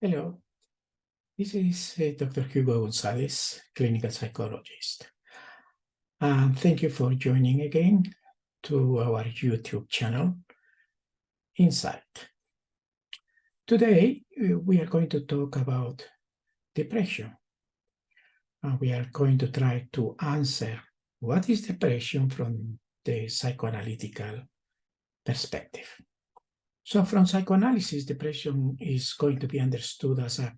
Hello, this is Dr. Hugo Gonzales, clinical psychologist. Thank you for joining again to our YouTube channel, Insight. Today, we are going to talk about depression. And we are going to try to answer what is depression from the psychoanalytical perspective. So from psychoanalysis, depression is going to be understood as a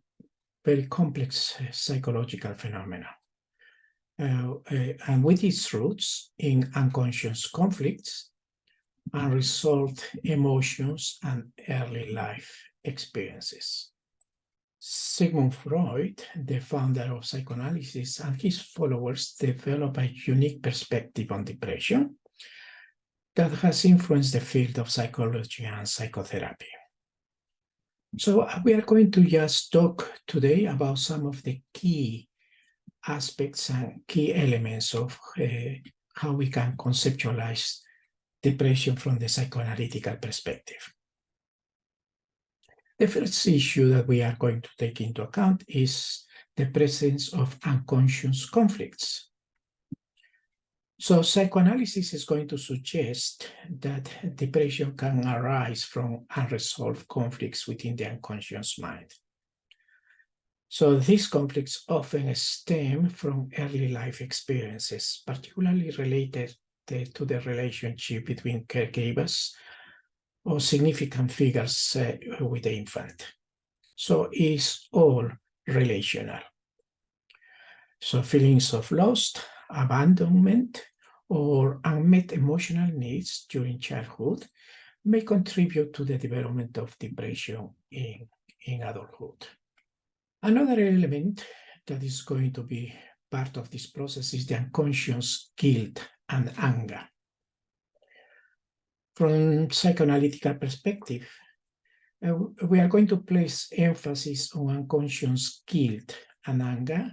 very complex psychological phenomenon. And with its roots in unconscious conflicts, unresolved emotions, and early life experiences. Sigmund Freud, the founder of psychoanalysis, and his followers developed a unique perspective on depression that has influenced the field of psychology and psychotherapy. So we are going to just talk today about some of the key aspects and key elements of how we can conceptualize depression from the psychoanalytical perspective. The first issue that we are going to take into account is the presence of unconscious conflicts. So psychoanalysis is going to suggest that depression can arise from unresolved conflicts within the unconscious mind. So these conflicts often stem from early life experiences, particularly related to the relationship between caregivers or significant figures with the infant. So it's all relational. So feelings of loss, abandonment, or unmet emotional needs during childhood may contribute to the development of depression in adulthood. Another element that is going to be part of this process is the unconscious guilt and anger. From psychoanalytical perspective, we are going to place emphasis on unconscious guilt and anger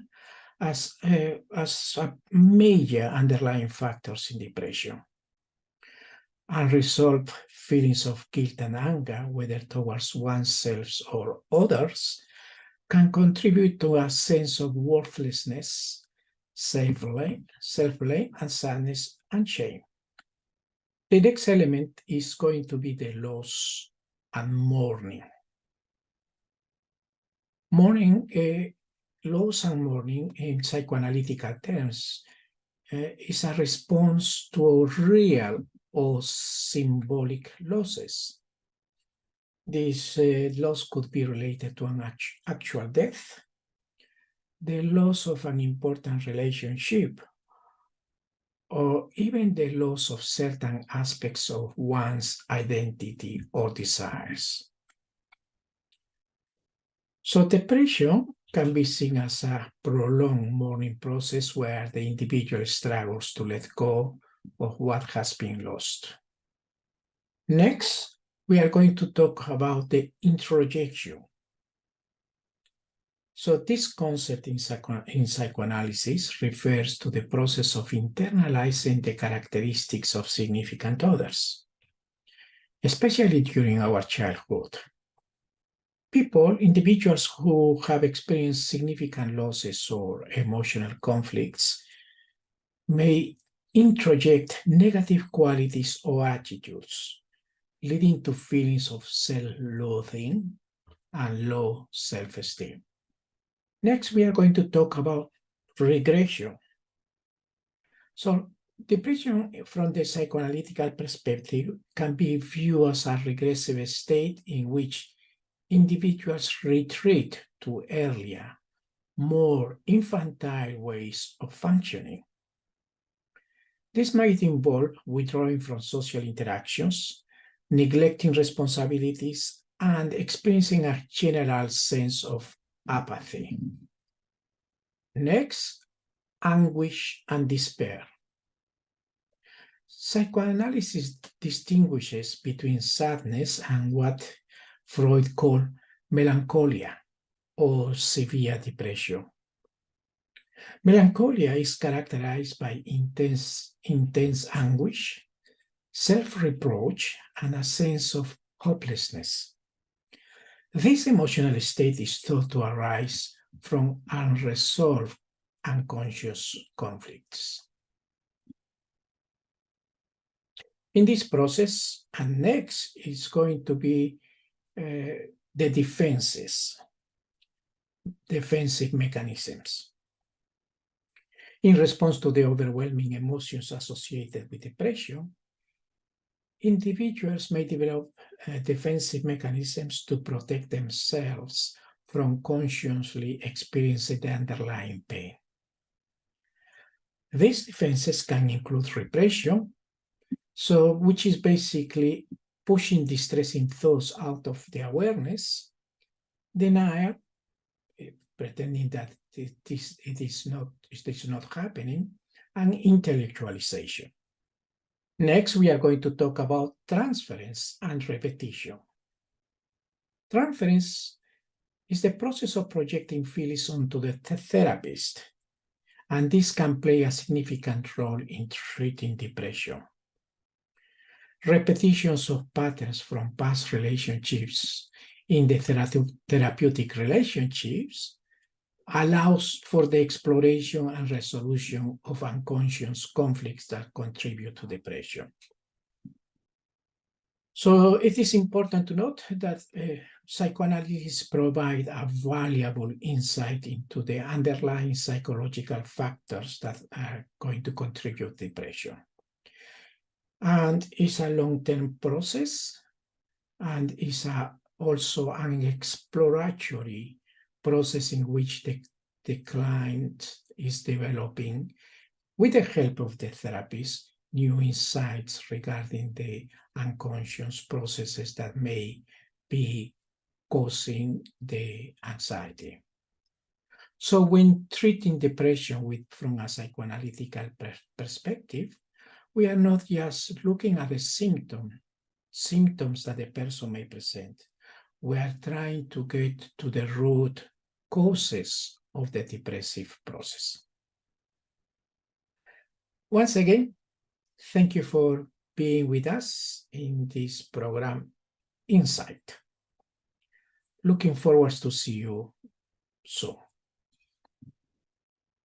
as major underlying factors in depression. Unresolved feelings of guilt and anger, whether towards oneself or others, can contribute to a sense of worthlessness, self-blame, and sadness and shame. The next element is going to be the loss and mourning. Loss and mourning in psychoanalytical terms is a response to real or symbolic losses. This loss could be related to an actual death, the loss of an important relationship, or even the loss of certain aspects of one's identity or desires. So depression can be seen as a prolonged mourning process where the individual struggles to let go of what has been lost. Next, we are going to talk about the introjection. So this concept in psychoanalysis refers to the process of internalizing the characteristics of significant others, especially during our childhood. Individuals who have experienced significant losses or emotional conflicts may introject negative qualities or attitudes, leading to feelings of self-loathing and low self-esteem. Next, we are going to talk about regression. So, depression from the psychoanalytical perspective can be viewed as a regressive state in which individuals retreat to earlier, more infantile ways of functioning. This might involve withdrawing from social interactions, neglecting responsibilities, and experiencing a general sense of apathy. Next, anguish and despair. Psychoanalysis distinguishes between sadness and what Freud called melancholia or severe depression. Melancholia is characterized by intense anguish, self-reproach, and a sense of hopelessness. This emotional state is thought to arise from unresolved unconscious conflicts. In this process, and next is going to be the defensive mechanisms. In response to the overwhelming emotions associated with depression, individuals may develop defensive mechanisms to protect themselves from consciously experiencing the underlying pain. These defenses can include repression, which is basically pushing distressing thoughts out of the awareness, denial, pretending that it is not happening, and intellectualization. Next, we are going to talk about transference and repetition. Transference is the process of projecting feelings onto the therapist, and this can play a significant role in treating depression. Repetitions of patterns from past relationships in the therapeutic relationships allows for the exploration and resolution of unconscious conflicts that contribute to depression. So it is important to note that psychoanalysis provides a valuable insight into the underlying psychological factors that are going to contribute to depression. And it's a long-term process, and it's also an exploratory process in which the client is developing, with the help of the therapist, new insights regarding the unconscious processes that may be causing the anxiety. So when treating depression from a psychoanalytical perspective, we are not just looking at the symptoms that the person may present. We are trying to get to the root causes of the depressive process. Once again, thank you for being with us in this program, Insight. Looking forward to see you soon.